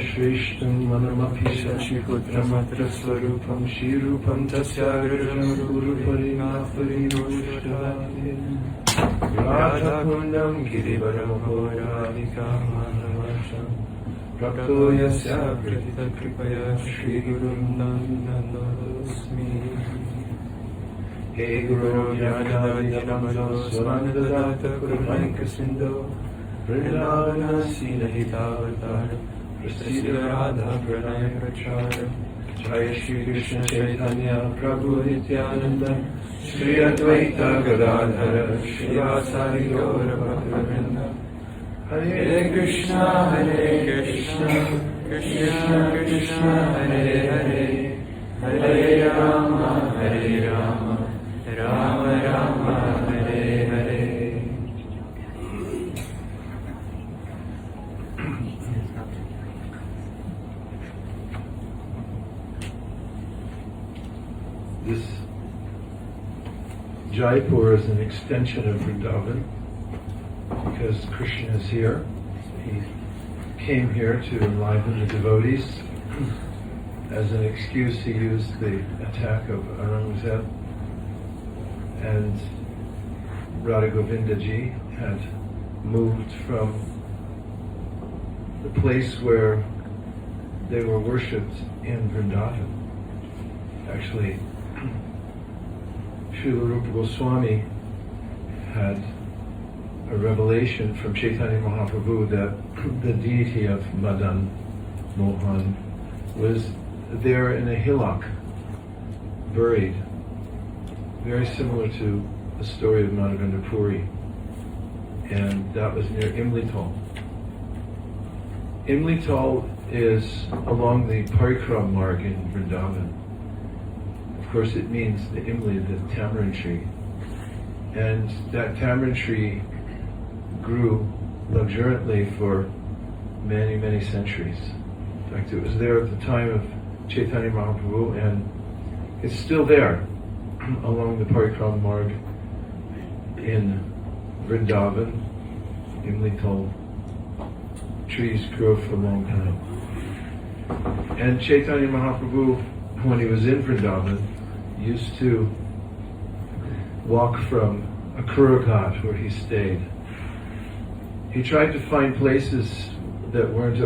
Shrishtam Manamapi Shachiputramatra Swarupam Shirupam Tasyagrajam Guru Parinaparinoshtavati Radha Kundam Girivaramhoradika Manavacham Prakto Yasya Pratita Kripaya Shri Gurum Nandanosmi He Guru Jnanadadi Namajo Svanadadata Kurumaika Sindho Vrindavana Sina Hitavatar Prasida Radha Pranaya Prachara Jaya Shri Krishna Caitanya Prabhu Nityananda Shri Advaita Gadadhara Shri Vasari Gaura Bhaktivinoda Hare Krishna Krishna Krishna Hare Hare Hare Rama Rama Rama Hare Hare. This Jaipur is an extension of Vrindavan because Krishna is here. He came here to enliven the devotees. As an excuse, he used the attack of Aurangzeb, and Radha Govindaji had moved from the place where they were worshipped in Vrindavan. Actually, Srila Rūpa Goswāmī had a revelation from Caitanya Mahāprabhu that the deity of Madan Mohan was there in a hillock, buried, very similar to the story of Madhavendra Puri, and that was near Imlital. Imlital is along the Parikram Marg in Vrindavan. Of course, it means the Imli, the tamarind tree. And that tamarind tree grew luxuriantly for many, many centuries. In fact, it was there at the time of Caitanya Mahāprabhu, and it's still there along the Parikram Marg in Vrindavan. Imlital trees grow for a long time. And Caitanya Mahāprabhu, when he was in Vrindavan, used to walk from Akrura Ghat, where he stayed. He tried to find places that weren't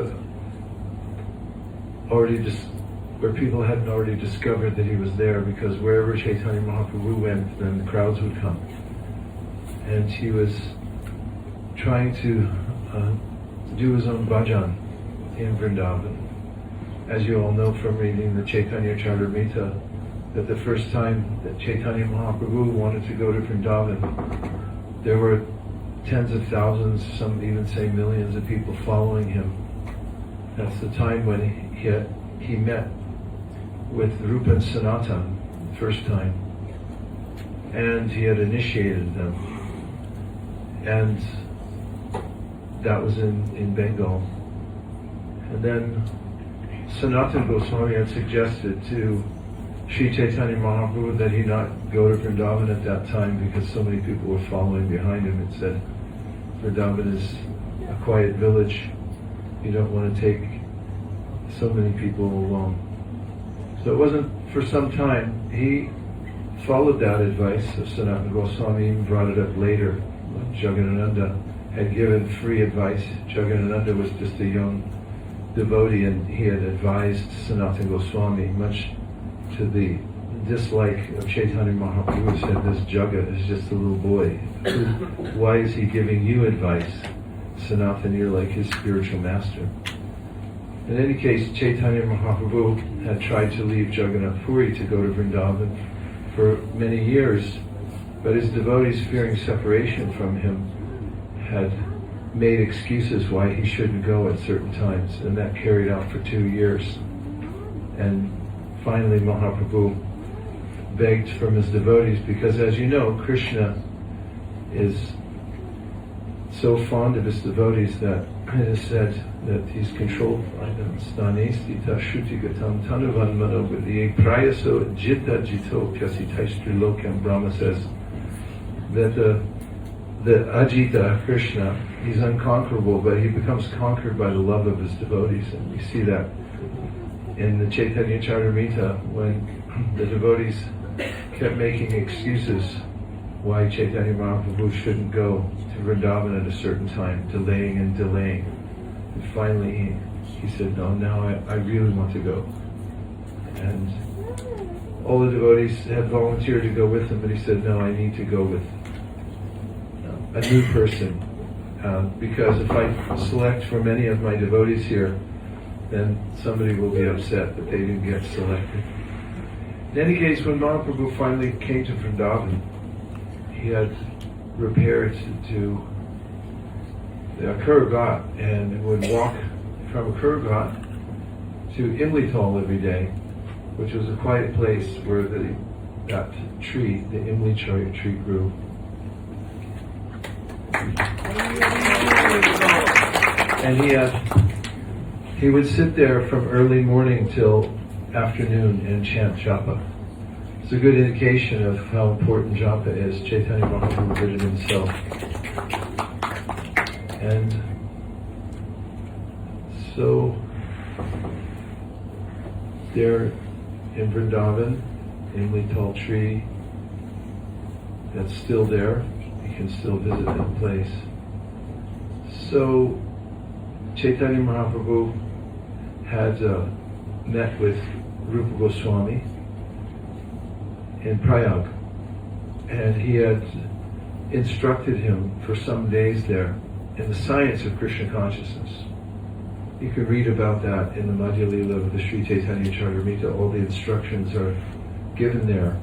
where people hadn't already discovered that he was there, because wherever Caitanya Mahāprabhu went, then the crowds would come. And he was trying to do his own bhajan in Vrindavan. As you all know from reading the Caitanya-caritāmṛta, that the first time that Caitanya Mahāprabhu wanted to go to Vrindavan, there were tens of thousands, some even say millions of people following him. That's the time when he met with Rupa and Sanātana the first time, and he had initiated them. And that was in Bengal. And then Sanātana Goswāmī had suggested to Sri Caitanya Mahāprabhu that he not go to Vrindavan at that time because so many people were following behind him, and said, Vrindavan is a quiet village, you don't want to take so many people along. So it wasn't for some time. He followed that advice of Sanātana Goswāmī, and brought it up later when Jagadananda had given free advice. Jagadananda was just a young devotee, and he had advised Sanātana Goswāmī, much to the dislike of Caitanya Mahāprabhu, who said, this Jagat is just a little boy. Why is he giving you advice? Sanātana, you're like his spiritual master. In any case, Caitanya Mahāprabhu had tried to leave Jagannath Puri to go to Vrindavan for many years, but his devotees, fearing separation from him, had made excuses why he shouldn't go at certain times, and that carried out for 2 years. And finally Mahaprabhu begged from his devotees, because as you know, Krishna is so fond of his devotees that it is said that he's controlled by them. Stanestita shrutigatam tanuvan manogadhiye prayaso jidda jito pyasitaistri lokam. Brahma says that the Ajita, Krishna, he's unconquerable, but he becomes conquered by the love of his devotees. And we see that in the Caitanya-caritāmṛta, when the devotees kept making excuses why Caitanya Mahāprabhu shouldn't go to Vrindavan at a certain time, delaying and delaying. And finally he said, no, now I really want to go. And all the devotees had volunteered to go with him, but he said, no, I need to go with a new person, because if I select from any of my devotees here, then somebody will be upset that they didn't get selected. In any case, when Mahaprabhu finally came to Vrindavan, he had repaired to the Akur Ghat and would walk from Akur Ghat to Imlital every day, which was a quiet place where that tree, the Imli tree, grew. And he would sit there from early morning till afternoon and chant japa. It's a good indication of how important japa is. Caitanya Mahāprabhu did it himself. And so there in Vrindavan, Imli tall tree that's still there, you can still visit that place. So Caitanya Mahāprabhu had met with Rūpa Goswami in Prayag, and he had instructed him for some days there in the science of Krishna consciousness. You can read about that in the Madhya Lila of the Sri Caitanya-caritāmṛta. All the instructions are given there.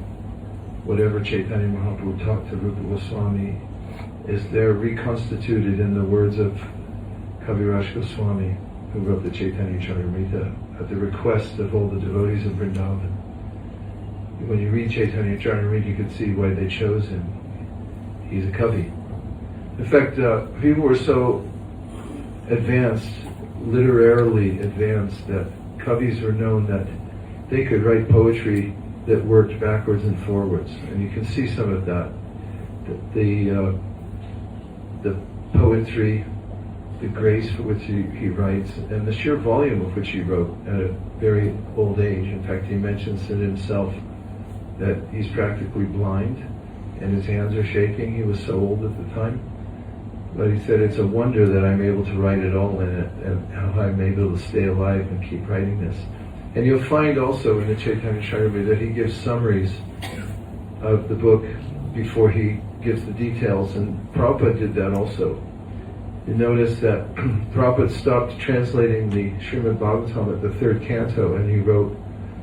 Whatever Caitanya Mahāprabhu taught to Rūpa Goswami is there reconstituted in the words of Kaviraj Goswami, who wrote the Caitanya-caritāmṛta at the request of all the devotees of Vrindavan. When you read Caitanya-caritāmṛta, you can see why they chose him. He's a Kavi. In fact, people were so advanced, literarily advanced, that Kavis were known that they could write poetry that worked backwards and forwards. And you can see some of that. The poetry, the grace for which he writes, and the sheer volume of which he wrote at a very old age. In fact, he mentions it himself that he's practically blind and his hands are shaking. He was so old at the time. But he said, it's a wonder that I'm able to write it all in it, and how I'm able to stay alive and keep writing this. And you'll find also in the Caitanya-caritāmṛta that he gives summaries of the book before he gives the details, and Prabhupada did that also. You notice that Prabhupada stopped translating the Srimad Bhagavatam at the 3rd canto, and he wrote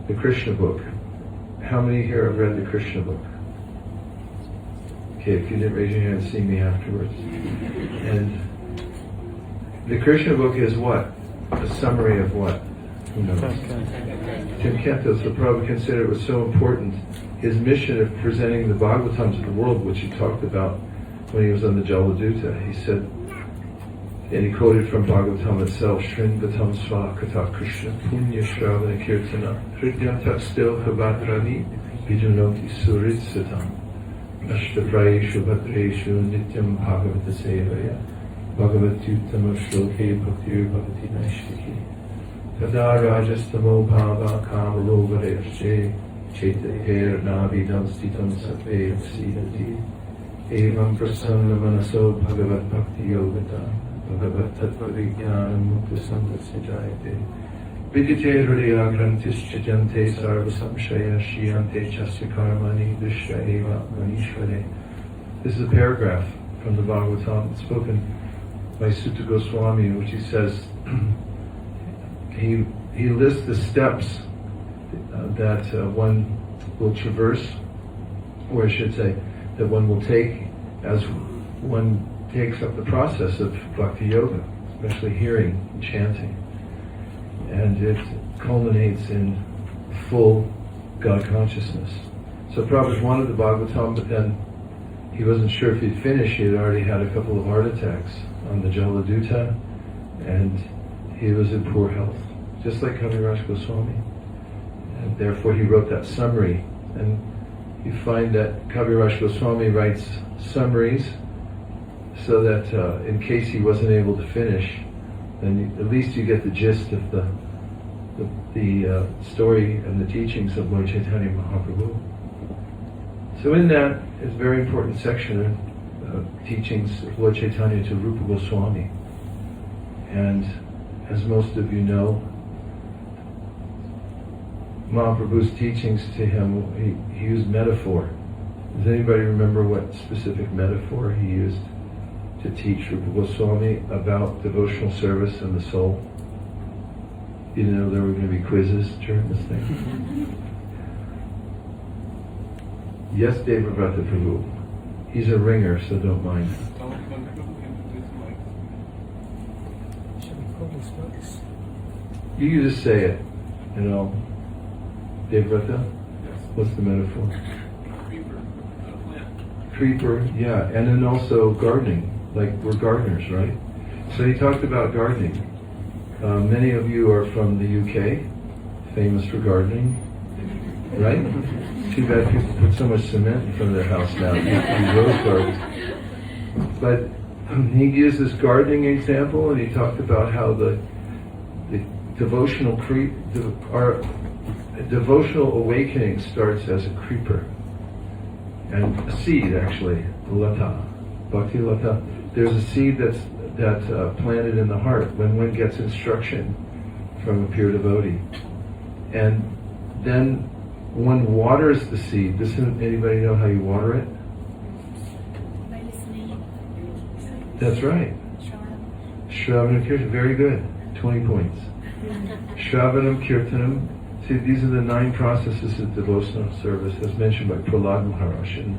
the Krishna book. How many here have read the Krishna book? Okay, if you didn't raise your hand, see me afterwards. And the Krishna book is what? A summary of what? Who knows? 10 cantos. So Prabhupada considered it was so important. His mission of presenting the Bhagavatam to the world, which he talked about when he was on the Jaladuta, he said, and he quoted from Bhagavatam itself, Shrinvatam Svakata Krishna Punya Shravana Kirtana Hridyata Stil Havadrani Vidunoti Surit Satam Ashtaprayeshu Bhadreshu Nityam Bhagavata Sevaya Bhagavatyuttama Shloke Bhaktir Bhavati Naishtiki Tada Rajastamo Bhava Kamalovare Chaitahir Navidam Stitam Sattve Sidati Evam Prasanna Manaso Bhagavat Bhakti Yogata Bhagavat Tattva Vijnanam Mukta Samtasya Jayate Vidyate Hridaya Grantischa Jante Sarva Samshaya Shiyante Chasya Karmani Dishya Eva Manishvare. This is a paragraph from the Bhagavatam spoken by Sutta Goswami, in which he says, he lists the steps that one will traverse, or I should say, that one will take as one takes up the process of Bhakti Yoga, especially hearing and chanting. And it culminates in full God consciousness. So Prabhupada wanted the Bhagavatam, but then he wasn't sure if he'd finish. He had already had a couple of heart attacks on the Jaladuta, and he was in poor health, just like Kaviraj Goswami. And therefore he wrote that summary. And you find that Kaviraj Goswami writes summaries so that in case he wasn't able to finish, then at least you get the gist of the story and the teachings of Lord Caitanya Mahāprabhu. So in that is a very important section of teachings of Lord Caitanya to Rupa Goswami. And as most of you know, Mahaprabhu's teachings to him, he used metaphor. Does anybody remember what specific metaphor he used to teach Rupa Goswami about devotional service and the soul? You didn't know there were going to be quizzes during this thing? Yes, Devavrata Prabhu. He's a ringer, so don't mind. You can just say it, Devavrata? What's the metaphor? Creeper, yeah, and then also gardening, like we're gardeners, right? So he talked about gardening. Many of you are from the UK, famous for gardening, right? Too bad people put so much cement in front of their house now, these rose gardens. But he gives this gardening example, and he talked about how the devotional awakening starts as a creeper. And a seed, actually, lata, bhakti lata. There's a seed that's planted in the heart when one gets instruction from a pure devotee. And then one waters the seed. Doesn't anybody know how you water it? By listening. That's right. Shravanam Kirtanam, very good. 20 points. Shravanam Kirtanam. See, these are the 9 processes of devotional service as mentioned by Prahlad Maharaj in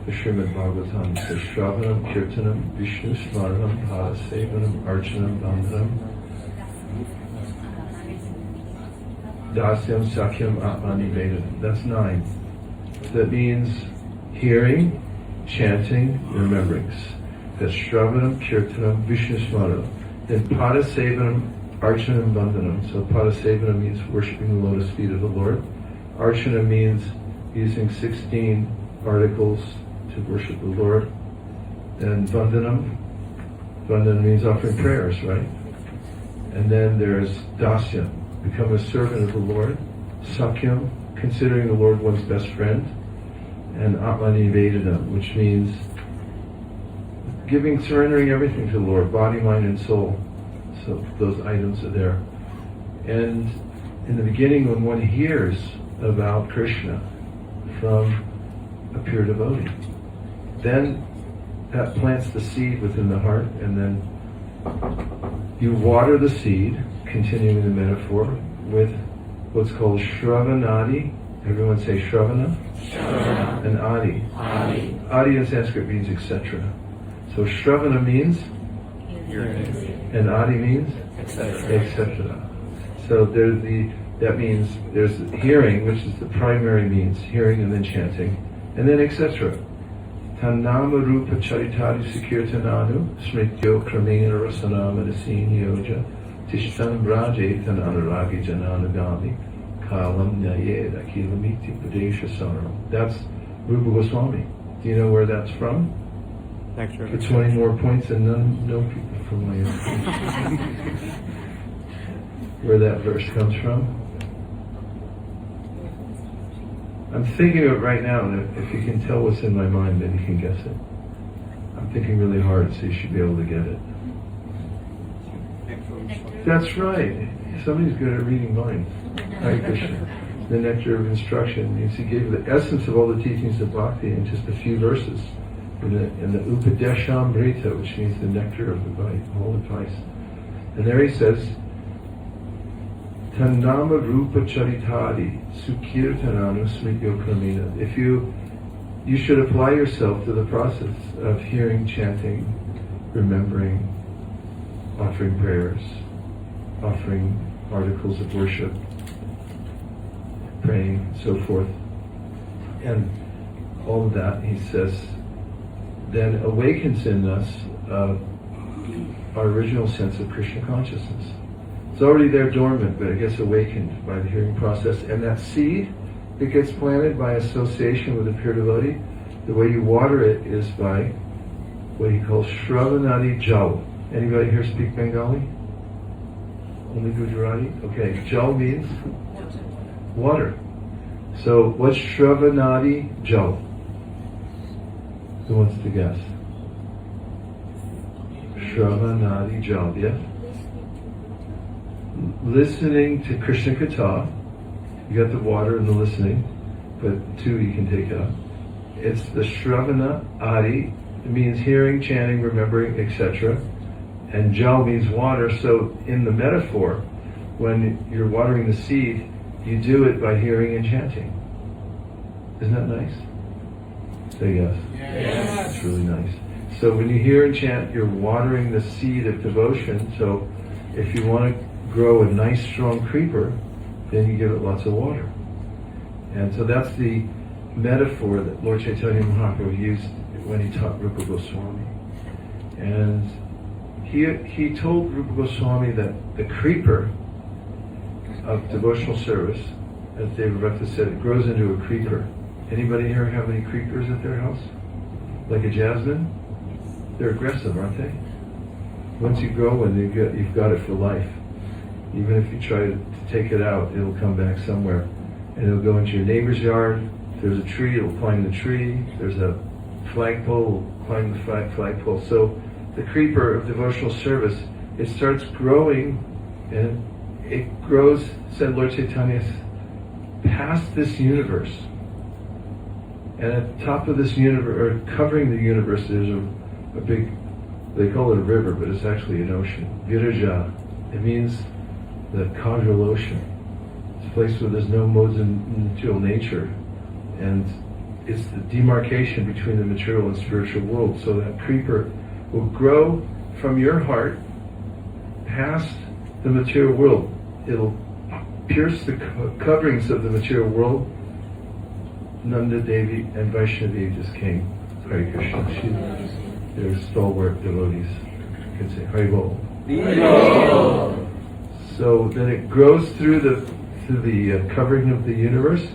the Srimad Bhagavatam. So Shravanam, Kirtanam, Vishnu Smaranam, Padasevanam, Archanam, Bandhanam, Dasyam, Sakyam, Atmani, Vedanam. That's 9. That means hearing, chanting, remembering. That's Shravanam, Kirtanam, Vishnu Smaranam. Then Padasevanam, Archana and Bandhanam. So Padasevana means worshipping the lotus feet of the Lord. Archana means using 16 articles to worship the Lord. And Bandhanam means offering prayers, right? And then there's Dasya, become a servant of the Lord. Sakyam, considering the Lord one's best friend. And Atmani Vedanam, which means surrendering everything to the Lord, body, mind, and soul. So those items are there. And in the beginning, when one hears about Krishna from a pure devotee, then that plants the seed within the heart, and then you water the seed, continuing the metaphor, with what's called Shravanadi. Everyone say Shravana? Shravana. And Adi. Adi in Sanskrit means etc. So Shravana means and Adi means etc. So that means there's hearing, which is the primary means, hearing and then chanting, and then etc. Tannama Rupa Charitari Sikirtananu Smrityo Kramena Rasanama Dasini Yoja Tishtan Braje Tan Anuragi Jananagami Kalam Nyayeda Kilamiti Padesha Saram. That's Rūpa Goswami. Do you know where that's from? For 20 more points, and no people from my own. Where that verse comes from? I'm thinking of it right now, and if you can tell what's in my mind, then you can guess it. I'm thinking really hard, so you should be able to get it. That's right. Somebody's good at reading minds. Hare Krishna. The nectar of instruction means he gave the essence of all the teachings of Bhakti in just a few verses. In the Upadeshamrita, which means the nectar of the whole advice. And there he says, Tannama Rupa Charitari Sukirtananu Smrityo Kramena. If you should apply yourself to the process of hearing, chanting, remembering, offering prayers, offering articles of worship, praying, so forth. And all of that, he says, then awakens in us our original sense of Krishna consciousness. It's already there dormant, but it gets awakened by the hearing process. And that seed, it gets planted by association with a pure devotee. The way you water it is by what he calls Shravanadi Jal. Anybody here speak Bengali? Only Gujarati? Okay, Jal means water. So what's Shravanadi Jal? Who wants to guess? Shravanadi Jal, yes? Listening to Krishna Katha. You got the water and the listening, but two you can take out. It's the Shravana Adi. It means hearing, chanting, remembering, etc. And Jal means water. So in the metaphor, when you're watering the seed, you do it by hearing and chanting. Isn't that nice? Say yes. Yes. It's really nice. So when you hear and chant, you're watering the seed of devotion. So if you want to grow a nice strong creeper, then you give it lots of water. And so that's the metaphor that Lord Caitanya Mahāprabhu used when he taught Rūpa Goswami. And he told Rūpa Goswami that the creeper of devotional service, as David Bhakta said, it grows into a creeper. Anybody here have any creepers at their house? Like a jasmine? They're aggressive, aren't they? Once you grow one, you've got it for life. Even if you try to take it out, it'll come back somewhere. And it'll go into your neighbor's yard. If there's a tree, it'll climb the tree. If there's a flagpole, it'll climb the flagpole. So the creeper of devotional service, it starts growing, and it grows, said Lord Caitanya, past this universe. And at the top of this universe, or covering the universe, there's a big, they call it a river, but it's actually an ocean. Viraja. It means the causal ocean. It's a place where there's no modes in material nature. And it's the demarcation between the material and spiritual world. So that creeper will grow from your heart past the material world. It'll pierce the coverings of the material world. Nanda Devi and Vaishnavi just came. Hare Krishna. They're stalwart devotees. You can say Hare Bol. So then it grows through the covering of the universe,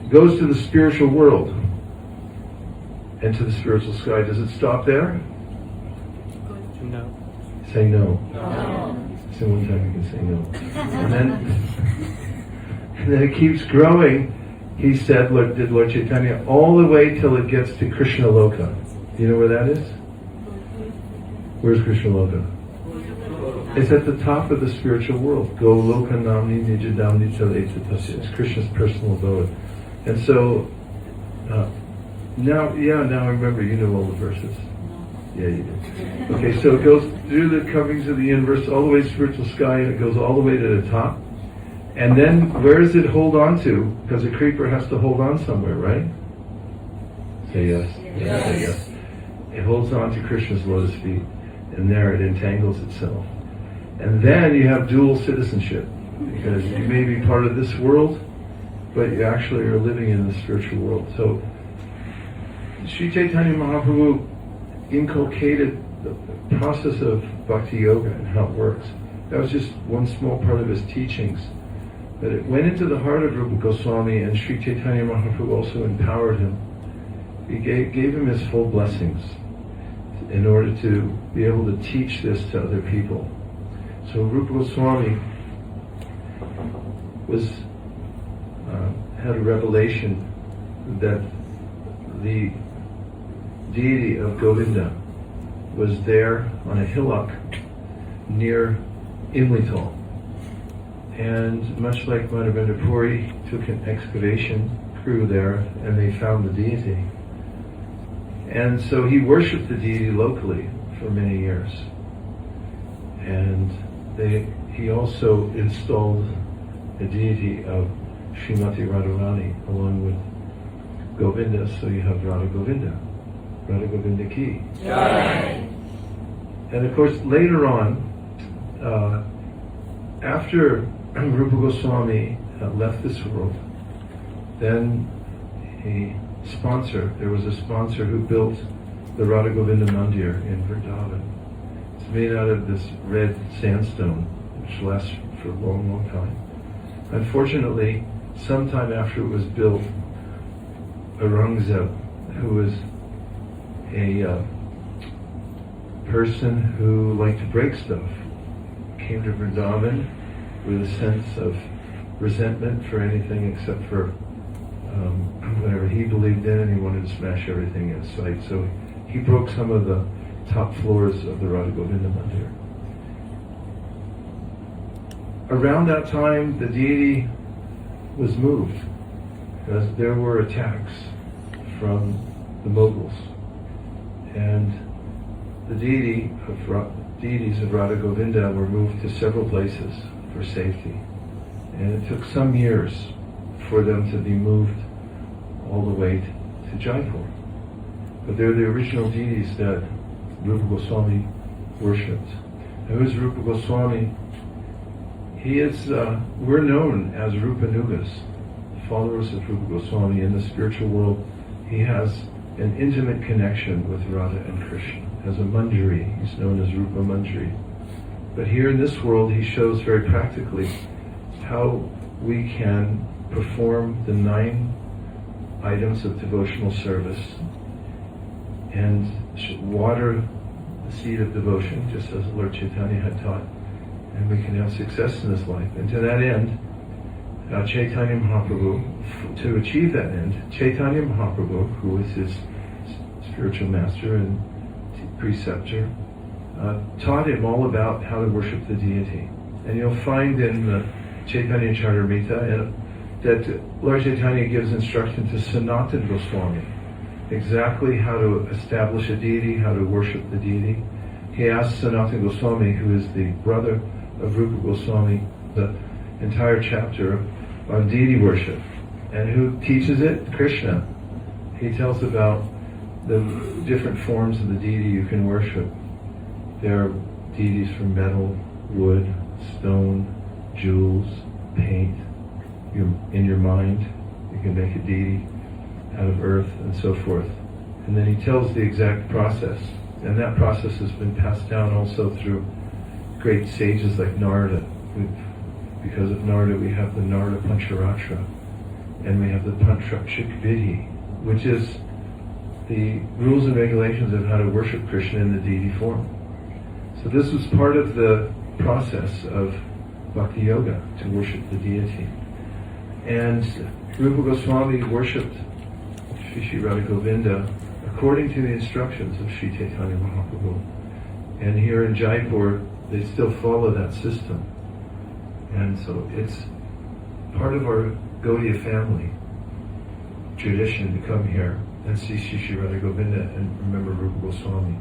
goes to the spiritual world and to the spiritual sky. Does it stop there? No. Say no. No. Say one time you can say no. And then it keeps growing. He said, did Lord Caitanya, all the way till it gets to Krishna Loka. Do you know where that is? Where's Krishna Loka? It's at the top of the spiritual world. Go Loka Namni Nijadamni Chaletasya. It's Krishna's personal abode. And so, now I remember, you know all the verses. Yeah, you do. Okay, so it goes through the coverings of the universe, all the way to spiritual sky, and it goes all the way to the top. And then, where does it hold on to? Because a creeper has to hold on somewhere, right? Say yes. Yes. Say yes. It holds on to Krishna's lotus feet, and there it entangles itself. And then you have dual citizenship, because you may be part of this world, but you actually are living in the spiritual world. So, Sri Caitanya Mahāprabhu inculcated the process of bhakti yoga and how it works. That was just one small part of his teachings. But it went into the heart of Rupa Goswami, and Sri Caitanya Mahāprabhu also empowered him. He gave him his full blessings in order to be able to teach this to other people. So Rupa Goswami had a revelation that the deity of Govinda was there on a hillock near Imlital. And much like Madhavendra Puri took an excavation crew there, and they found the deity. And so he worshipped the deity locally for many years. And he also installed the deity of Srimati Radharani along with Govinda, so you have Radha Govinda. Radha Govinda Ki. Jai. And of course, later on, after Rupa Goswami left this world, then there was a sponsor who built the Radha Govinda Mandir in Vrindavan. It's made out of this red sandstone, which lasts for a long, long time. Unfortunately, sometime after it was built, Aurangzeb, who was a person who liked to break stuff. Came to Vrindavan with a sense of resentment for anything except for whatever he believed in, and he wanted to smash everything in sight. So he broke some of the top floors of the Radha Govinda Mandir. Around that time, the deity was moved because there were attacks from the Mughals, and the deities of Radha Govinda were moved to several places for safety, and it took some years for them to be moved all the way to Jaipur. But they're the original deities that Rūpa Goswami worshipped. And who's Rūpa Goswami? He is, we're known as Rūpānugas, followers of Rūpa Goswami. In the spiritual world, he has an intimate connection with Rādhā and Kṛṣṇa. As a Mañjarī, he's known as Rūpa Mañjarī. But here in this world, he shows very practically how we can perform the 9 items of devotional service and water the seed of devotion, just as Lord Caitanya had taught, and we can have success in this life. And to that end, Caitanya Mahāprabhu, to achieve that end, Caitanya Mahāprabhu, who was his spiritual master and preceptor, taught him all about how to worship the deity. And you'll find in the Caitanya-caritāmṛta that Lord Caitanya gives instruction to Sanātana Goswāmī exactly how to establish a deity, how to worship the deity. He asks Sanātana Goswāmī, who is the brother of Rūpa Goswami, the entire chapter on deity worship. And who teaches it? Krishna. He tells about the different forms of the deity you can worship. There are deities from metal, wood, stone, jewels, paint. In your mind, you can make a deity out of earth and so forth. And then he tells the exact process. And that process has been passed down also through great sages like Narada. Because of Narada, we have the Narada Pancharatra, and we have the Pantrapshik Vidhi, which is the rules and regulations of how to worship Krishna in the deity form. So this was part of the process of Bhakti Yoga, to worship the deity. And Rūpa Goswami worshipped Shri Radha Govinda according to the instructions of Sri Caitanya Mahāprabhu. And here in Jaipur, they still follow that system. And so it's part of our Gaudiya family tradition to come here and see Shri Radha Govinda and remember Rūpa Goswami.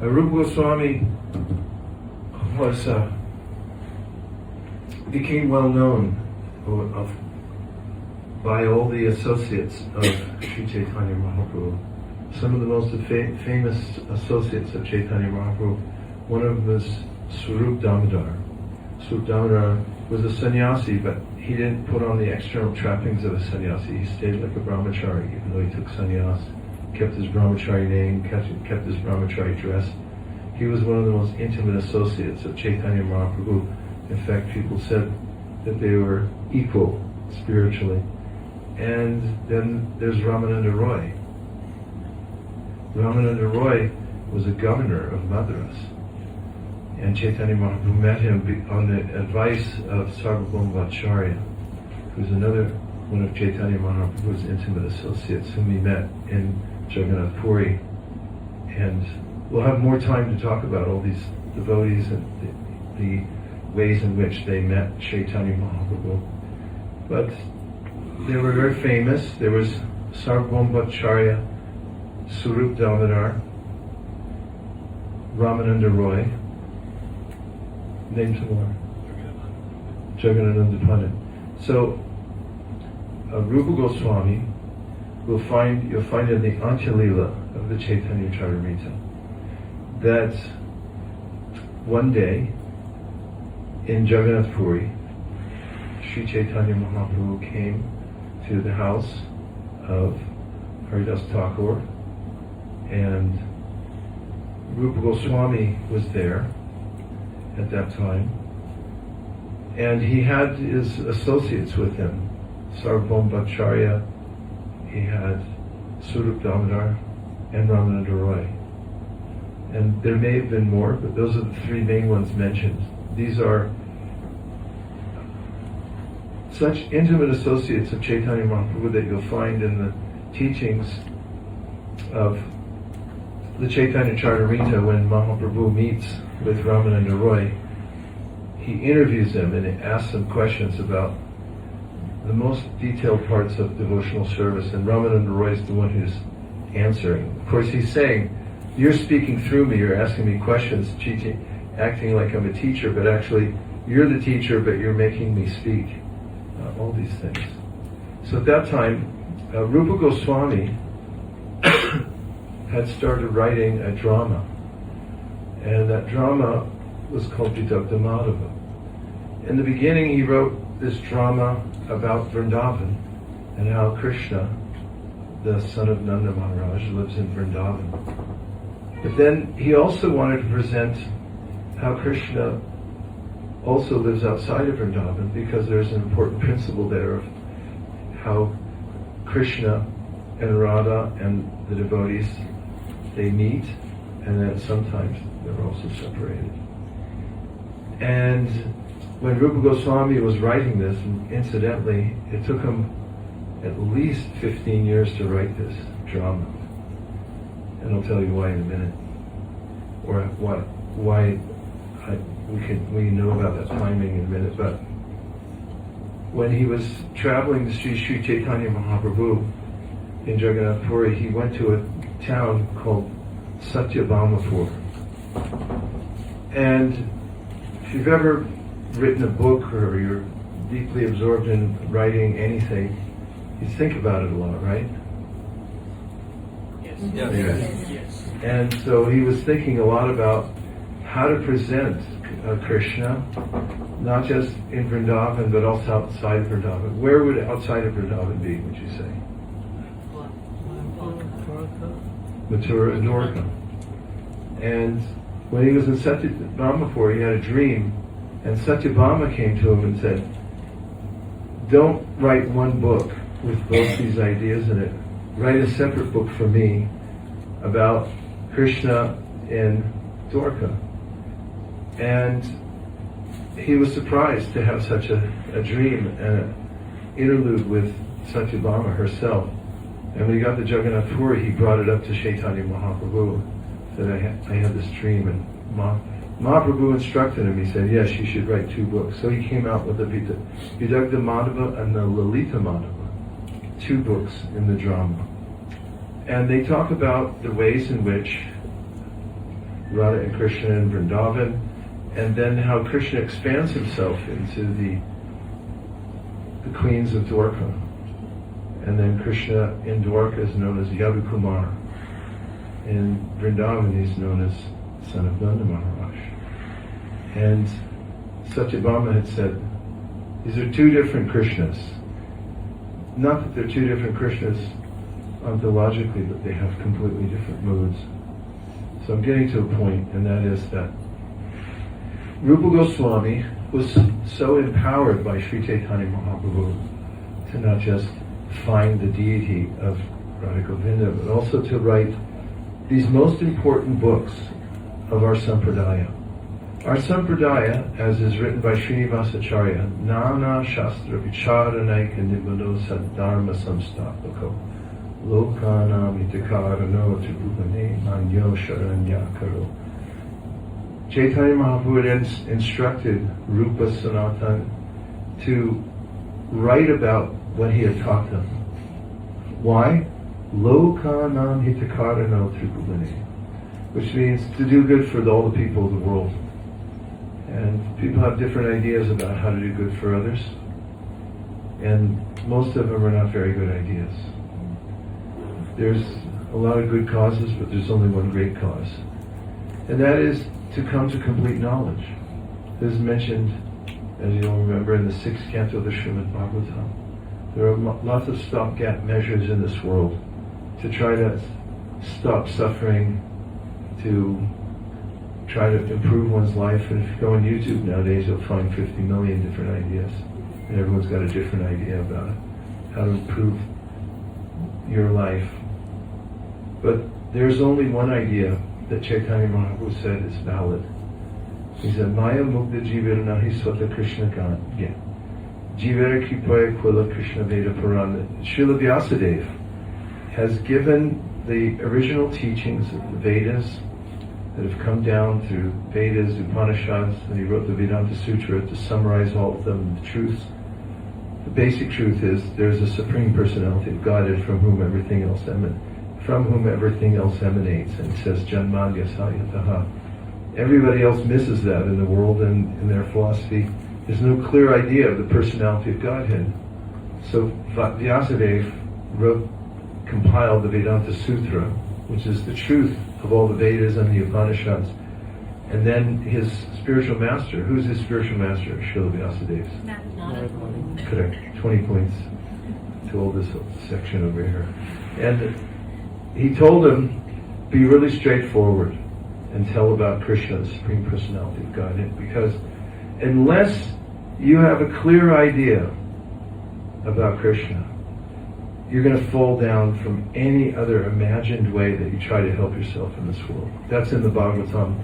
Rūpa Goswami was became well known by all the associates of Sri Caitanya Mahāprabhu. Some of the most famous associates of Caitanya Mahāprabhu, one of them was Swarup Damodar. Swarup Damodar was a sannyasi, but he didn't put on the external trappings of a sannyasi. He stayed like a brahmachari, even though he took sannyas, kept his brahmachari name, kept his brahmachari dress. He was one of the most intimate associates of Caitanya Mahāprabhu. In fact, people said that they were equal spiritually. And then there's Ramananda Roy. Ramananda Roy was a governor of Madras. And Caitanya Mahāprabhu met him on the advice of Sarvabhaumacharya, who's another one of Caitanya Mahāprabhu's intimate associates, whom he met in Jagannath Puri. And we'll have more time to talk about all these devotees and the ways in which they met Caitanya Mahāprabhu. But they were very famous. There was Sarvabhaumacharya, Swarup Damodar, Ramananda Roy, name some more. Jagannatha Pandit. So, Rūpa Goswami, you'll find in the Antya-lila of the Caitanya-caritāmṛta that one day in Jagannath Puri, Sri Caitanya Mahāprabhu came to the house of Haridas Thakur, and Rūpa Goswami was there at that time, and he had his associates with him, Sarvabhaumacharya, he had Swarup Damodar, and Ramananda Roy. And there may have been more, but those are the three main ones mentioned. These are such intimate associates of Caitanya Mahāprabhu that you'll find in the teachings of the Caitanya-caritāmṛta. When Mahaprabhu meets with Ramananda Roy, he interviews them and asks them questions about the most detailed parts of devotional service, and Ramananda Roy is the one who's answering. Of course, he's saying, you're speaking through me, you're asking me questions, acting like I'm a teacher, but actually you're the teacher, but you're making me speak. All these things. So at that time, Rupa Goswami had started writing a drama, and that drama was called Vidagdha Madhava. In the beginning, he wrote this drama about Vrindavan and how Krishna, the son of Nanda Maharaj, lives in Vrindavan. But then he also wanted to present how Krishna also lives outside of Vrindavan, because there's an important principle there of how Krishna and Radha and the devotees, they meet, and then sometimes they're also separated. And when Rupa Goswami was writing this, and incidentally, it took him at least 15 years to write this drama. And I'll tell you why in a minute. Or why we know about that timing in a minute. But when he was traveling to see Sri Caitanya Mahāprabhu in Jagannath Puri, he went to a town called Satyabhamapur. And if you've ever written a book or you're deeply absorbed in writing anything, you think about it a lot, right? Yes. Yes. And so he was thinking a lot about how to present Krishna, not just in Vrindavan, but also outside of Vrindavan. Where would outside of Vrindavan be, would you say? Mathura and Dwarka. And when he was in Satyabhamapur, he had a dream, and Satyabhama came to him and said, don't write one book with both these ideas in it. Write a separate book for me about Krishna in Dwarka. And he was surprised to have such a dream and an interlude with Satyabhama herself. And when he got to Jagannath Puri, he brought it up to Caitanya Mahāprabhu. Said, I had this dream, and Mahaprabhu instructed him. He said, yes, you should write two books. So he came out with the Vidagdha Madhava and the Lalita Madhava, two books in the drama. And they talk about the ways in which Rādhā and Kṛṣṇa in Vrindavan, and then how Krishna expands himself into the queens of Dwarka. And then Krishna in Dwarka is known as Yadukumar. In Vrindavan he's known as son of Nanda Maharaj. And Satyabhama had said, these are two different Krishnas. Not that they're two different Krishnas ontologically, but they have completely different moods. So I'm getting to a point, and that is that Rupa Goswami was so empowered by Sri Caitanya Mahāprabhu to not just find the deity of Radha Govinda, but also to write these most important books of our sampradaya. Our sampradaya, as is written by Srinivasacharya, Nana Shastra Vicharanaika Nibano Saddharma Samstapako Lokanam Itakarano Tribhuvane Anyo Sharanyakaro. Caitanya Mahaprabhu had instructed Rupa Sanātana to write about what he had taught them. Why? Lokanam Hitakarano Tribhuvane, which means to do good for all the people of the world. And people have different ideas about how to do good for others, and most of them are not very good ideas. There's a lot of good causes, but there's only one great cause, and that is to come to complete knowledge. This is mentioned, as you'll remember, in the 6th canto of the Srimad Bhagavatam. There are lots of stopgap measures in this world to try to stop suffering, to try to improve one's life. And if you go on YouTube nowadays, you'll find 50 million different ideas, and everyone's got a different idea about it, how to improve your life. But there's only one idea that Caitanya Mahāprabhu said is valid. He said, Maya Mukta Jivera Nahi Swata Krishna Gyan. Jivera Kipaya Kula Krishna Veda Purana. Srila Vyasadeva has given the original teachings of the Vedas that have come down through Vedas, Upanishads, and he wrote the Vedanta Sutra to summarize all of them, the truths. The basic truth is there's a Supreme Personality of Godhead from whom everything else emanates. And he says, Janmanya Sayataha. Everybody else misses that in the world and in their philosophy. There's no clear idea of the personality of Godhead. So Vyasadeva compiled the Vedanta Sutra, which is the truth of all the Vedas and the Upanishads. And then his spiritual master, who's his spiritual master? Srila Vyasadeva. Correct. 20 points to all this section over here. And he told him, be really straightforward and tell about Krishna, the Supreme Personality of Godhead, because unless you have a clear idea about Krishna, you're going to fall down from any other imagined way that you try to help yourself in this world. That's in the Bhagavatam,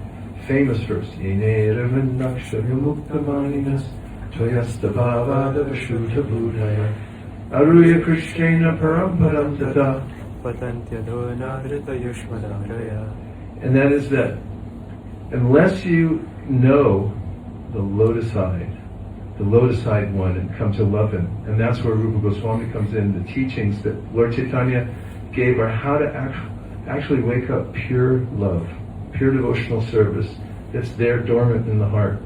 famous verse. Aruya Krishna Paramparam Tata. And that is that unless you know the lotus-eyed one, and come to love him, and that's where Rūpa Goswāmī comes in. The teachings that Lord Caitanya gave are how to actually wake up pure love, pure devotional service that's there dormant in the heart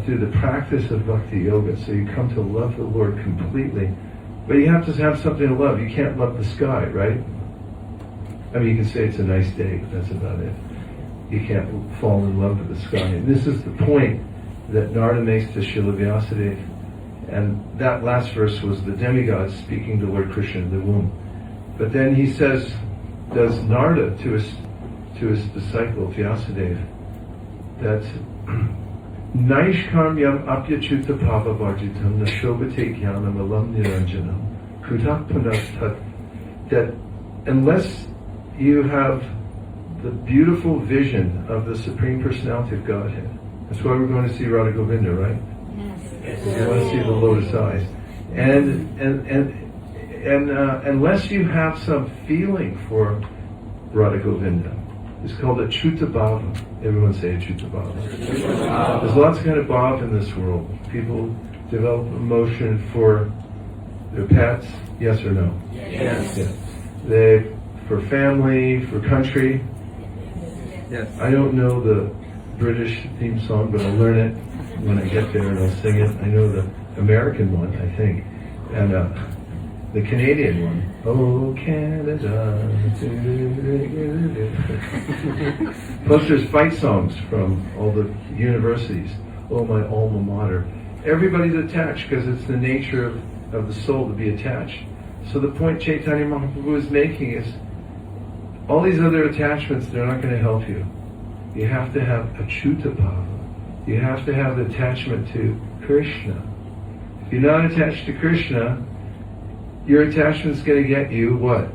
through the practice of bhakti yoga. So you come to love the Lord completely, but you have to have something to love. You can't love the sky, right? I mean, you can say it's a nice day, but that's about it. You can't fall in love with the sky. And this is the point that Narada makes to Srila Vyasadeva. And that last verse was the demigod speaking to Lord Krishna in the womb. But then he says, does Narada to his disciple Vyasadeva, that Naishkarmyam apyachuta pava varjitam nashobhate jnanam alam niranjanam kutak punastat, that unless you have the beautiful vision of the Supreme Personality of Godhead, that's why we're going to see Radha Govinda, right? Yes. We want to see the lotus eyes. And unless you have some feeling for Radha Govinda, it's called a Chuta Bhava. Everyone say a Chuta Bhava. There's lots of kind of bhava in this world. People develop emotion for their pets, yes or no? Yes. They, for family, for country. Yes. I don't know the British theme song, but I'll learn it when I get there and I'll sing it. I know the American one, I think, and the Canadian one. Oh, Canada. Plus there's fight songs from all the universities. Oh, my alma mater. Everybody's attached because it's the nature of the soul to be attached. So the point Caitanya Mahāprabhu is making is, all these other attachments, they're not going to help you. You have to have Achyuta Bhava. You have to have the attachment to Krishna. If you're not attached to Krishna, your attachment's going to get you what?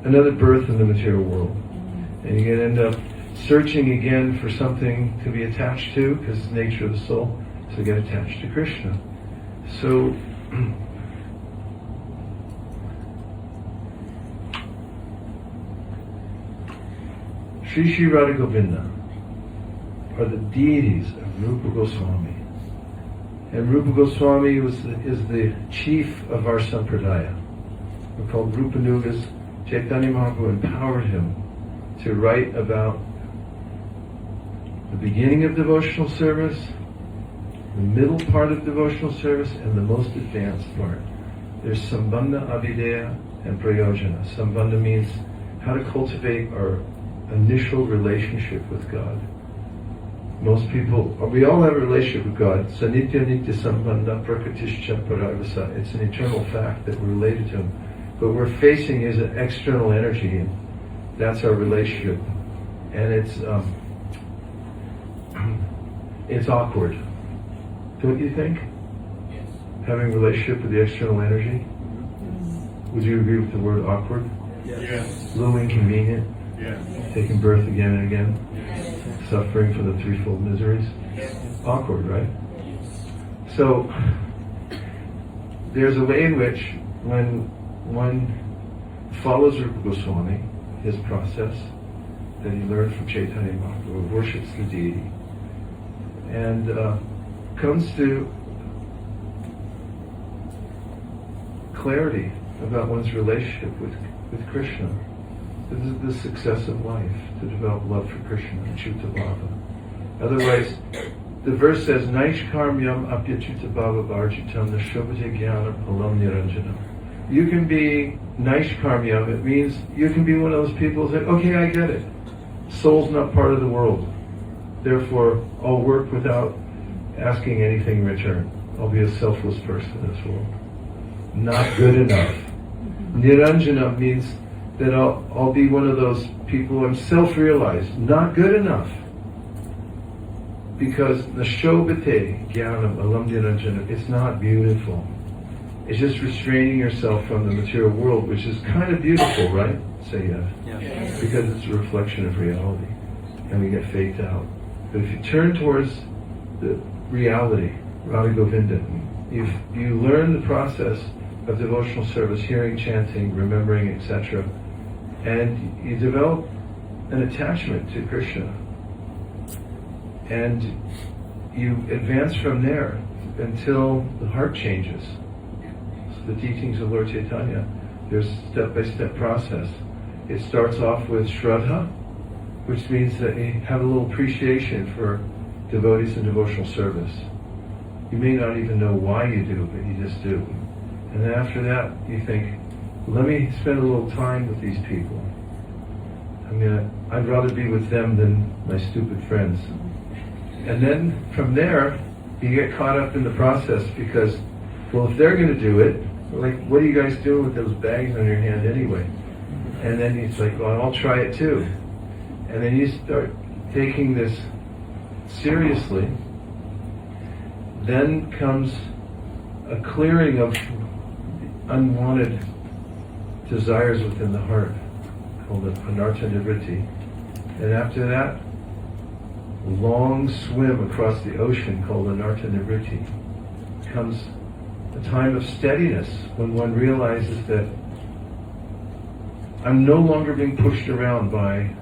Another birth in the material world. And you're going to end up searching again for something to be attached to, because it's the nature of the soul, to get attached to Krishna. So, Sri Radha Govinda are the deities of Rūpa Goswāmī. And Rūpa Goswāmī is the chief of our sampradaya. We're called Rūpānugas. Caitanya Mahāprabhu empowered him to write about the beginning of devotional service, the middle part of devotional service, and the most advanced part. There's Sambandha, Avideya, and Prayojana. Sambandha means how to cultivate our initial relationship with God. Most people, we all have a relationship with God. Sanitya nitya sambandha prakritischa paragvasa. It's an eternal fact that we're related to Him. But we're facing is an external energy, and that's our relationship. And it's awkward. Don't you think? Yes. Having a relationship with the external energy? Would you agree with the word awkward? Yes. A little inconvenient? Taking birth again and again, suffering from the threefold miseries. Awkward, right? So, there's a way in which, when one follows Rupa Goswami, his process that he learned from Caitanya Mahāprabhu, worships the Deity, and comes to clarity about one's relationship with Krishna. This is the success of life, to develop love for Krishna, Achyuta Bhava. Otherwise, the verse says, Naishkarmyam apyachyuta bhava varjitam nashobhate jnana palam niranjanam. You can be Naishkarmyam, it means you can be one of those people who say, okay, I get it. Soul's not part of the world. Therefore, I'll work without asking anything in return. I'll be a selfless person in this world. Not good enough. Niranjana means that I'll be one of those people, I'm self-realized, not good enough. Because nashobhate jnanam alam niranjana, it's not beautiful. It's just restraining yourself from the material world, which is kind of beautiful, right? Say yes. Yes. Because it's a reflection of reality, and we get faked out. But if you turn towards the reality, Radha Govinda, you learn the process of devotional service, hearing, chanting, remembering, etc., and you develop an attachment to Krishna. And you advance from there until the heart changes. So the teachings of Lord Caitanya, there's a step-by-step process. It starts off with Shraddha, which means that you have a little appreciation for devotees and devotional service. You may not even know why you do, but you just do. And then after that, you think, let me spend a little time with these people. I'd rather be with them than my stupid friends. And then from there, you get caught up in the process because, well, if they're going to do it, like, what are you guys doing with those bags on your hand anyway? And then it's like, well, I'll try it too. And then you start taking this seriously. Then comes a clearing of unwanted desires within the heart, called the anartha nivritti. And after that, a long swim across the ocean called anartha nivritti. Comes a time of steadiness when one realizes that I'm no longer being pushed around by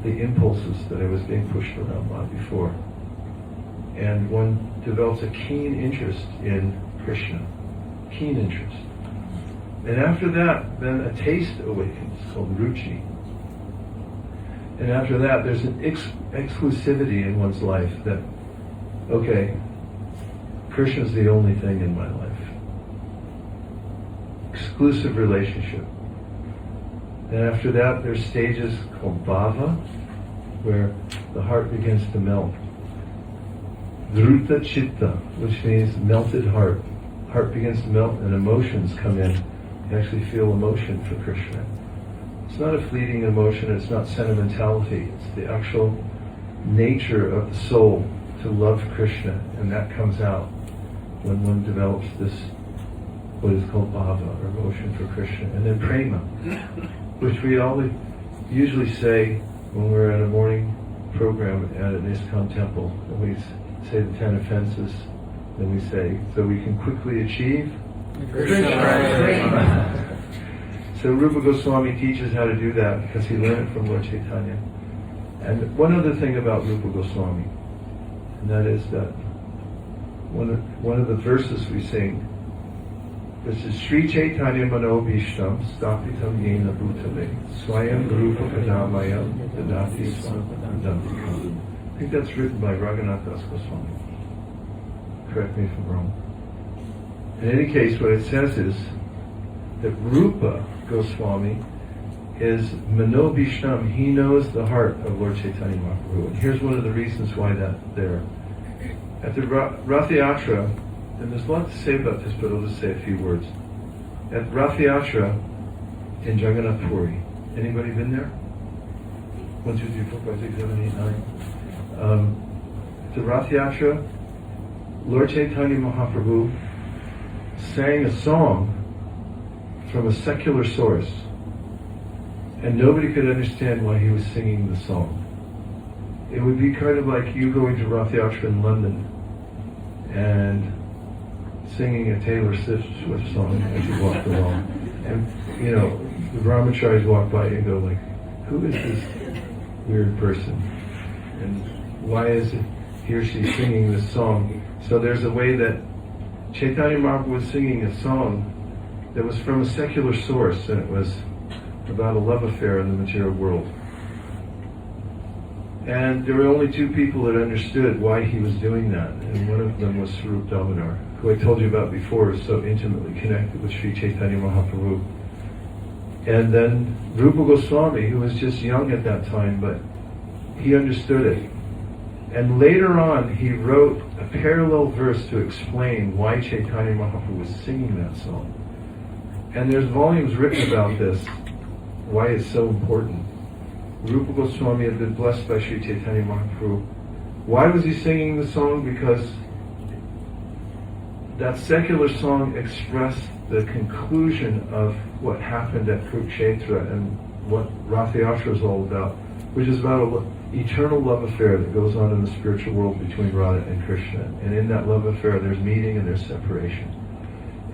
the impulses that I was being pushed around by before. And one develops a keen interest in Krishna. Keen interest. And after that, then a taste awakens called ruchi. And after that, there's an exclusivity in one's life that, okay, Krishna's the only thing in my life. Exclusive relationship. And after that, there's stages called bhava, where the heart begins to melt. Dhruta chitta, which means melted heart. Heart begins to melt and emotions come in. You actually feel emotion for Krishna. It's not a fleeting emotion, it's not sentimentality, it's the actual nature of the soul to love Krishna, and that comes out when one develops this, what is called bhava, or emotion for Krishna. And then prema, which we always usually say when we're at a morning program at an ISKCON temple, and we say the 10 offenses, then we say, so we can quickly achieve Krishna. So Rūpa Goswami teaches how to do that because he learned it from Lord Caitanya. And one other thing about Rūpa Goswami, and that is that one of the verses we sing, this is Sri Caitanya Manobhishtam Stapitam Yena Bhutale Swayam Rupa Kadamayam Dadati Swadantikam. I think that's written by Rādhā Goswami. Correct me if I'm wrong. In any case, what it says is that Rūpa Goswami is Manobhishtam. He knows the heart of Lord Caitanya Mahāprabhu. And here's one of the reasons why that's there. At the Rath Yatra, and there's a lot to say about this, but I'll just say a few words. At Rath Yatra in Jagannath Puri, anybody been there? 1, 2, 3, 4, 5, 6, 7, 8, 9. At the Rath Yatra, Lord Caitanya Mahāprabhu sang a song from a secular source. and nobody could understand why he was singing the song. It would be kind of like you going to Rathayatra in London and singing a Taylor Swift song as you walk along. And, you know, the brahmacharis walk by and go like, who is this weird person? And why is it he or she singing this song? So there's a way that Caitanya Mahāprabhu was singing a song that was from a secular source, and it was about a love affair in the material world. And there were only two people that understood why he was doing that, and one of them was Swarup Damodar, who I told you about before is so intimately connected with Sri Caitanya Mahāprabhu. And then Rūpa Goswami, who was just young at that time, but he understood it. And later on, he wrote a parallel verse to explain why Caitanya Mahāprabhu was singing that song. And there's volumes written about this, why it's so important. Rūpa Goswami had been blessed by Sri Caitanya Mahāprabhu. Why was he singing the song? Because that secular song expressed the conclusion of what happened at Kurukshetra and what Rathayatra is all about, which is about an eternal love affair that goes on in the spiritual world between Rādhā and Kṛṣṇa. And in that love affair, there's meeting and there's separation.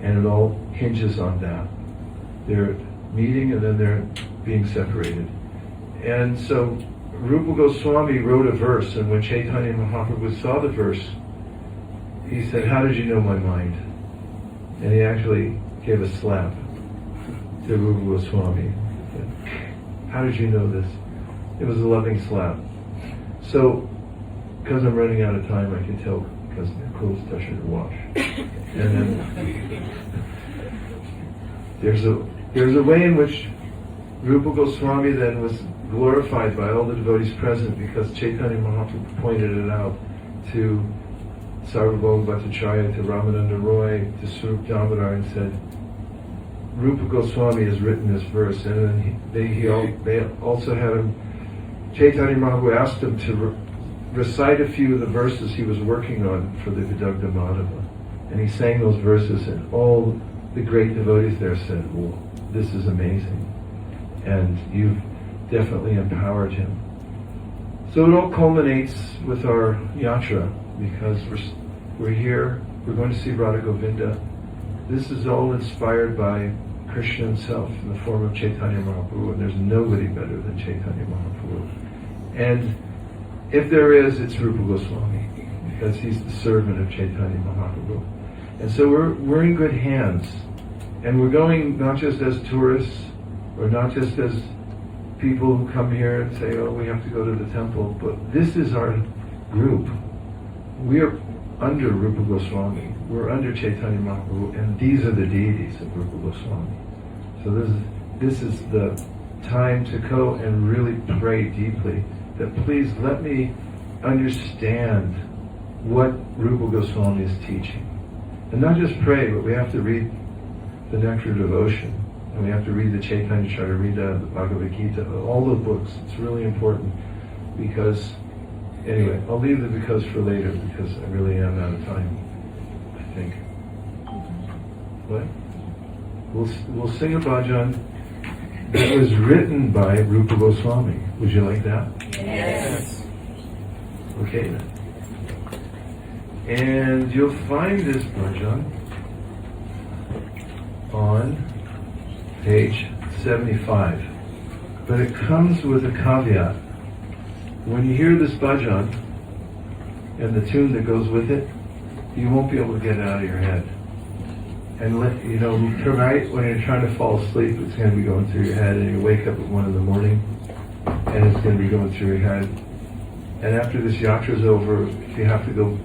And it all hinges on that. They're meeting and then they're being separated. And so Rūpa Goswami wrote a verse, and when Caitanya Mahāprabhu saw the verse, he said, "How did you know my mind?" And he actually gave a slap to Rūpa Goswami. He said, "How did you know this?" It was a loving slap. So, because I'm running out of time, I can tell because the clothes touching the wash. And then there's a way in which Rūpa Goswami then was glorified by all the devotees present, because Caitanya Mahāprabhu pointed it out to Sarvabhauma Bhattacharya, to Ramananda Roy, to Swarup Damodar, and said, Rūpa Goswami has written this verse. And then they also had him, Caitanya Mahāprabhu asked him to recite a few of the verses he was working on for the Vidagdha Madhava. And he sang those verses, and all the great devotees there said, "Well, this is amazing. And you've definitely empowered him." So it all culminates with our yatra, because we're here, we're going to see Radha Govinda. This is all inspired by Krishna himself in the form of Caitanya Mahāprabhu, and there's nobody better than Caitanya Mahāprabhu. And if there is, it's Rūpa Goswami, because he's the servant of Caitanya Mahāprabhu. And so we're in good hands, and we're going not just as tourists, or not just as people who come here and say, "Oh, we have to go to the temple," but this is our group. We are under Rūpa Goswami. We're under Caitanya Mahāprabhu, and these are the deities of Rūpa Goswami. So this is the time to go and really pray deeply, that please let me understand what Rūpa Goswami is teaching. And not just pray, but we have to read the Nectar of Devotion, and we have to read the Caitanya-caritāmṛta, the Bhagavad Gita, all the books. It's really important, because, anyway, I'll leave the because for later, because I really am out of time, I think. What? We'll sing a bhajan that was written by Rūpa Goswami. Would you like that? Yes. Okay then. And you'll find this bhajan on page 75. But it comes with a caveat. When you hear this bhajan and the tune that goes with it, you won't be able to get it out of your head. And tonight when you're trying to fall asleep, it's going to be going through your head, and you wake up at 1 a.m, and it's going to be going through your head. And after this yatra is over, if you have to go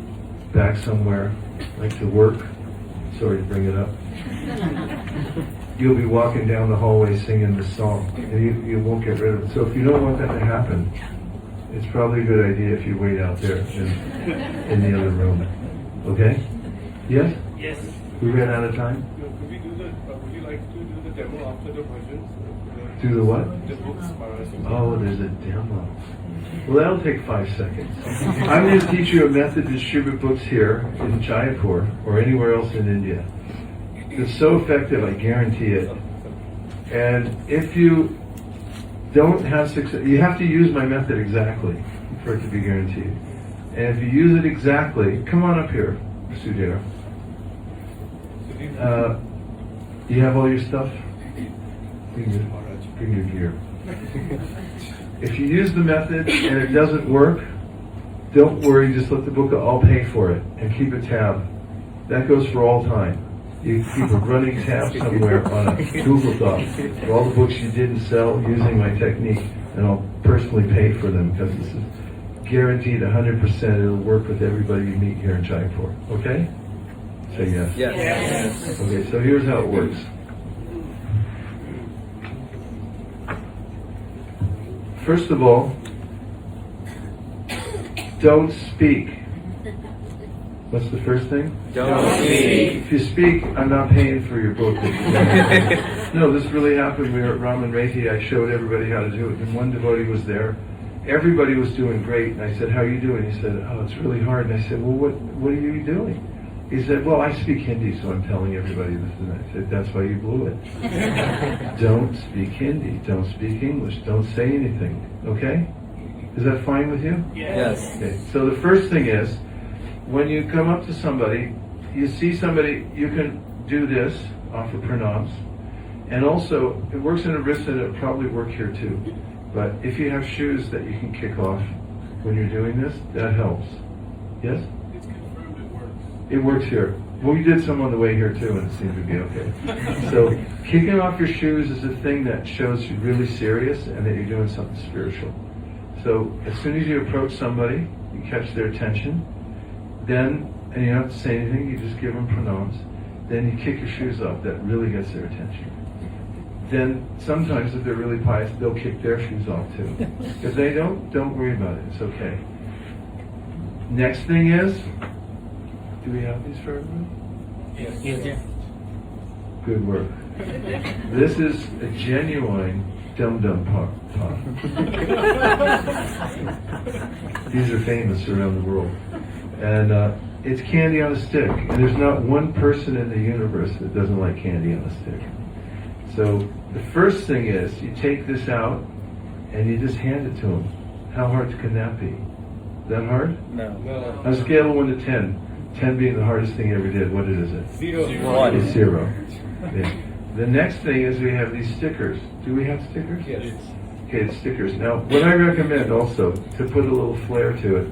back somewhere, like to work, sorry to bring it up, you'll be walking down the hallway singing this song, and you won't get rid of it. So if you don't want that to happen, it's probably a good idea if you wait out there in the other room. Okay? Yes? Yes. We ran out of time? Could we would you like to do the demo after the versions? Do the what? The books. Oh, there's a demo. Well, that'll take 5 seconds. I'm going to teach you a method to distribute books here in Jaipur or anywhere else in India. It's so effective, I guarantee it. And if you don't have success. You have to use my method exactly for it to be guaranteed. And if you use it exactly, come on up here, Sudhir. You have all your stuff? Bring your gear. If you use the method and it doesn't work, don't worry, just let the book, I'll pay for it, and keep a tab. That goes for all time. You keep a running tab somewhere on a Google Doc for all the books you didn't sell using my technique, and I'll personally pay for them because this is guaranteed 100%. It'll work with everybody you meet here in Jaipur. Okay? Say yes. Yes. Okay, so here's how it works. First of all, don't speak. What's the first thing? Don't speak. If you speak, I'm not paying for your book. No, this really happened. We were at Raman Reiti. I showed everybody how to do it, and one devotee was there. Everybody was doing great, and I said, "How are you doing?" He said, "Oh, it's really hard." And I said, "Well, what are you doing?" He said, "Well, I speak Hindi, so I'm telling everybody this." And I said, "That's why you blew it. Don't speak Hindi. Don't speak English. Don't say anything. Okay? Is that fine with you?" Yes. Okay. So the first thing is, when you come up to somebody, you see somebody, you can do this, offer pranams. And also, it works in a wrist and it'll probably work here too. But if you have shoes that you can kick off when you're doing this, that helps. Yes? It's confirmed it works. It works here. Well, we did some on the way here too, and it seemed to be okay. So, kicking off your shoes is a thing that shows you're really serious and that you're doing something spiritual. So, as soon as you approach somebody, you catch their attention, then, and you don't have to say anything, you just give them pranams, then you kick your shoes off. That really gets their attention. Then, sometimes if they're really pious, they'll kick their shoes off too. If they don't worry about it, it's okay. Next thing is, do we have these for everybody? Yes. Good work. This is a genuine dum-dum pop. These are famous around the world. And it's candy on a stick. And there's not one person in the universe that doesn't like candy on a stick. So the first thing is, you take this out and you just hand it to them. How hard can that be? Is that hard? No. On a scale of 1 to 10, 10 being the hardest thing you ever did, what is it? 0. It's 0. Yeah. The next thing is we have these stickers. Do we have stickers? Yes. Okay, it's stickers. Now, what I recommend also, to put a little flair to it,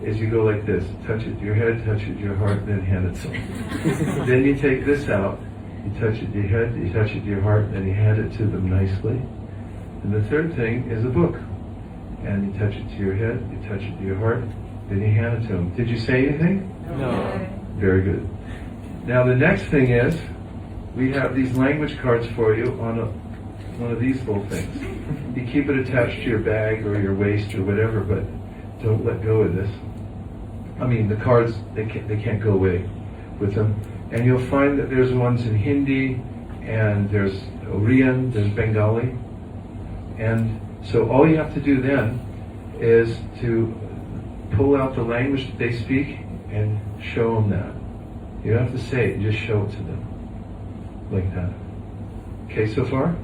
is you go like this. Touch it to your head, touch it to your heart, then hand it to them. Then you take this out, you touch it to your head, you touch it to your heart, then you hand it to them nicely. And the third thing is a book. And you touch it to your head, you touch it to your heart, then you hand it to them. Did you say anything? No. Very good. Now the next thing is, we have these language cards for you on one of these little things. You keep it attached to your bag or your waist or whatever, but don't let go of this. I mean, the cards, they can't go away with them. And you'll find that there's ones in Hindi, and there's Oriyan, there's Bengali. And so all you have to do then is to pull out the language that they speak and show them that. You don't have to say it, just show it to them. Like that. Okay, so far?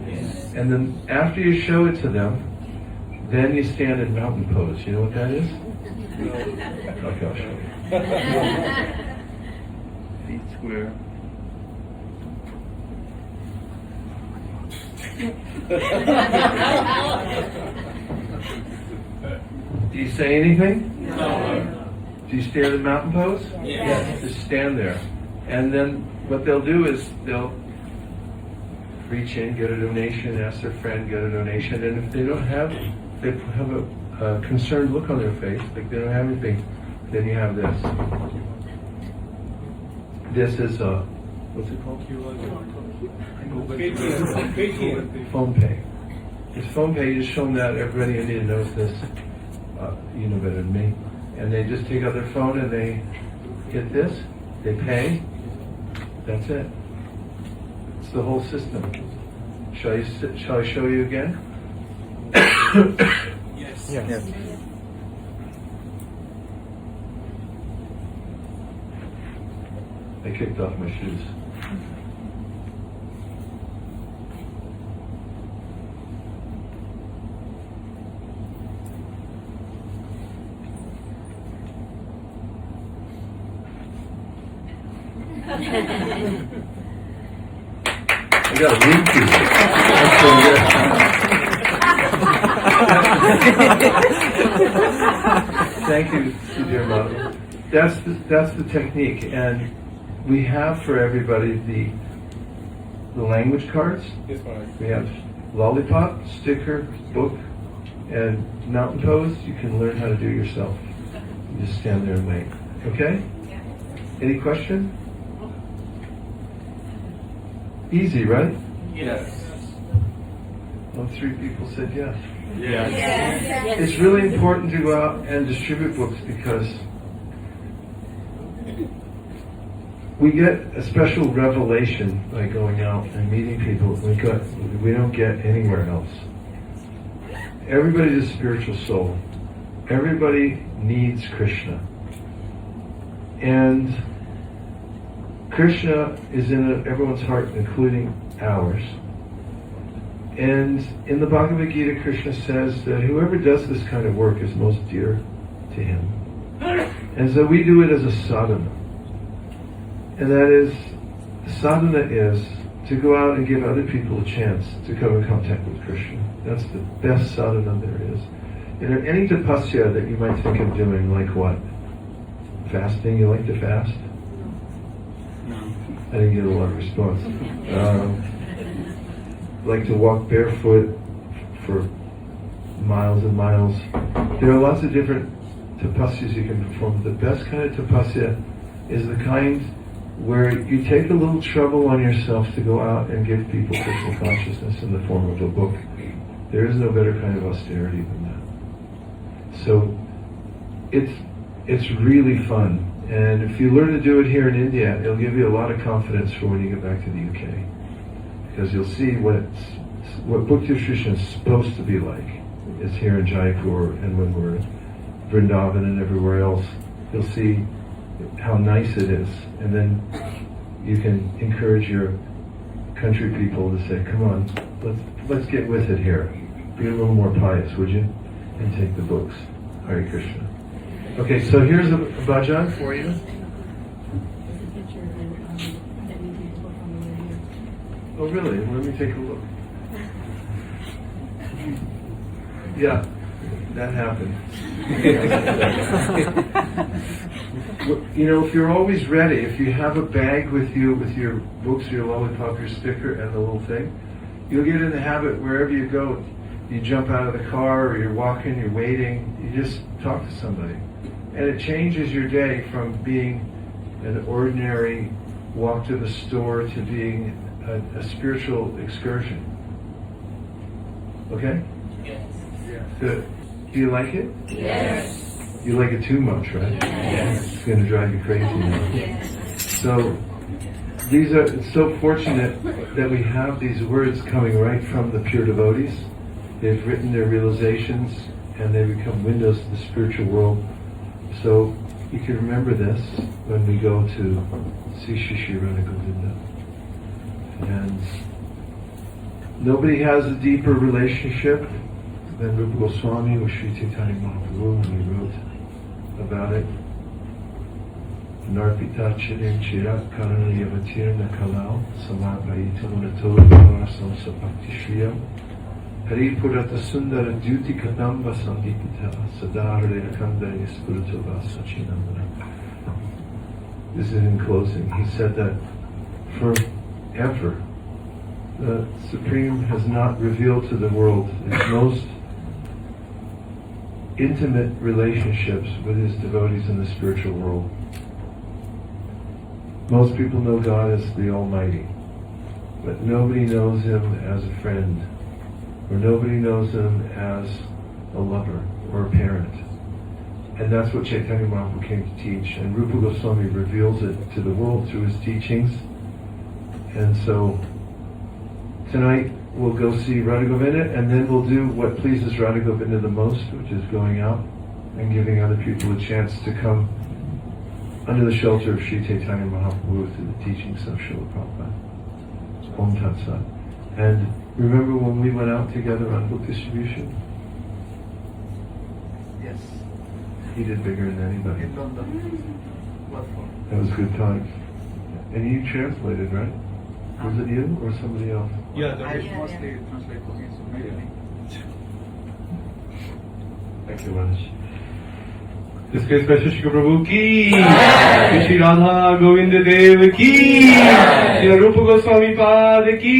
Yes. And then after you show it to them, then you stand in mountain pose. You know what that is? Okay, I'll show you. Feet square. Do you say anything? No. Do you stand in mountain pose? Yes. Just stand there. And then what they'll do is they'll reach in, get a donation, ask their friend, get a donation, and if they don't have, they have a concerned look on their face, like they don't have anything, then you have this. This is what's it called? Phone pay. It's phone pay. You just show them that. Everybody in India knows this. You know better than me. And they just take out their phone and they hit this. They pay. That's it. It's the whole system. Shall I show you again? Yes. Yes. I kicked off my shoes. I got a room for you. Thank you, dear mother. That's the technique, and we have for everybody the language cards. Yes, Maharaj. We have lollipop, sticker, book, and mountain pose. You can learn how to do yourself. You just stand there and wait. Okay? Any question? Easy, right? Yes. Well, 3 people said yes. Yes. It's really important to go out and distribute books because we get a special revelation by going out and meeting people we don't get anywhere else. Everybody's a spiritual soul. Everybody needs Krishna. And Krishna is in everyone's heart, including ours. And in the Bhagavad Gita, Krishna says that whoever does this kind of work is most dear to him. And so we do it as a sadhana. And that is, sadhana is to go out and give other people a chance to come in contact with Krishna. That's the best sadhana there is. And any tapasya that you might think of doing, like what? Fasting? You like to fast? No. I didn't get a lot of response. Like to walk barefoot for miles and miles. There are lots of different tapasyas you can perform. The best kind of tapasya is the kind where you take a little trouble on yourself to go out and give people Krishna consciousness in the form of a book. There is no better kind of austerity than that. So it's really fun. And if you learn to do it here in India, it'll give you a lot of confidence for when you get back to the UK. Because you'll see what book distribution is supposed to be like. It's here in Jaipur, and when we're in Vrindavan and everywhere else, you'll see how nice it is. And then you can encourage your country people to say, come on, let's get with it here. Be a little more pious, would you? And take the books. Hare Krishna. Okay, so here's a bhajan for you. Oh really? Let me take a look. Yeah, that happened. You know, if you're always ready, if you have a bag with you with your books, your lollipop, your sticker, and the little thing, you'll get in the habit wherever you go, you jump out of the car, or you're walking, you're waiting, you just talk to somebody. And it changes your day from being an ordinary walk to the store to being a spiritual excursion. Okay? Yes. Good. Do you like it? Yes. You like it too much, right? Yes. It's going to drive you crazy now. Yes. So, it's so fortunate that we have these words coming right from the pure devotees. They've written their realizations and they become windows to the spiritual world. So, you can remember this when we go to see Shri Rādhā Govinda. And nobody has a deeper relationship than Rūpa Goswāmī with Sri Caitanya Mahāprabhu, when he wrote about it. Narpita chirim chirak karana yavatirna kalau samabhayita munato varasam sapakti shriyam Hari purata sundara duti kadamba sangipita sadaraya kandaya spurutava sachinandana. This is in closing. He said that forever the Supreme has not revealed to the world his most intimate relationships with his devotees in the spiritual world. Most people know God as the Almighty, but nobody knows Him as a friend, or nobody knows Him as a lover or a parent. And that's what Caitanya Mahāprabhu came to teach, and Rūpa Goswami reveals it to the world through his teachings. And so tonight we'll go see Rādhā Govinda, and then we'll do what pleases Rādhā Govinda the most, which is going out and giving other people a chance to come under the shelter of Sri Caitanya Mahāprabhu through the teachings of Srila Prabhupada. Om Tat Sat. And remember when we went out together on book distribution? Yes. He did bigger than anybody. It's on the platform. That was good times. And you translated, right? Was it you or somebody else? Yeah, that is Yeah, mostly translate for me, so maybe. Thank you much. इसके special Shri प्रभु की श्री राधा गोविंद देव की श्री रूप गोस्वामी पाद की